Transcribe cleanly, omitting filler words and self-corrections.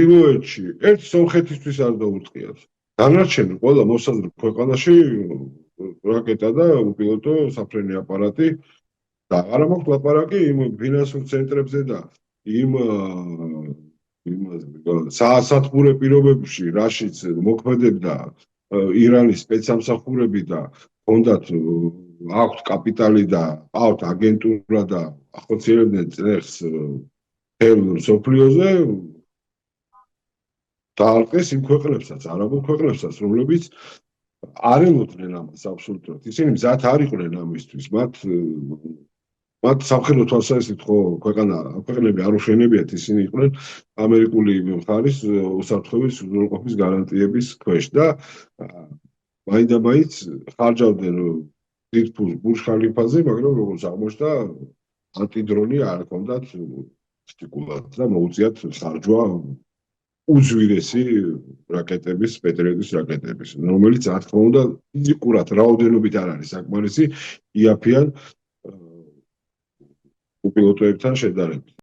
ჩრდილოეთში ერთ სომხეთისთვის არ დაუწყიათ. დანარჩენი ყველა მოსაზრ ქვეყანაში რაკეტა და უპილოტო საფრენი აპარატი და არა მაქვს ლაპარაკი იმ ფინანსურ ცენტრებზე და იმ საასათბურე პირობებში, რაშიც მოქმედებდა ირანის სპეცსამსახურები და ჰქონდათ აქვთ კაპიტალი და ყავთ აგენტურა და ახორციელებდნენ წრეხს მთელ მსოფლიოზე დაარყეს იმ ქვეყნებსაც, არაბულ ქვეყნებსაც, რომლებიც არ ელოდნენ ამას აბსოლუტურად. ისინი მზად არ იყვნენ ამისთვის. მათ სამხედრო თვალსაზრისით ხო ქვეყნები არ უშენებიათ, ისინი იყვნენ ამერიკული მხარის უსაფრთხოების უზრუნველყოფის გარანტიების ქვეშ და მაინდამაინც ხარჯავდნენ დიდ ფულს ბურჯ ხალიფაზე, მაგრამ როგორც აღმოჩნდა, ანტიდრონი არ ჰქონდათ სტიკულად და მოუწიათ ხარჯვა უძვირესი რაკეტების, პეტრიოტის რაკეტების, რომელიც რა თქმა უნდა ფიზიკურად რაოდენობით არ არის საკმარისი იაფიან უპილოტოებთან შედარებით.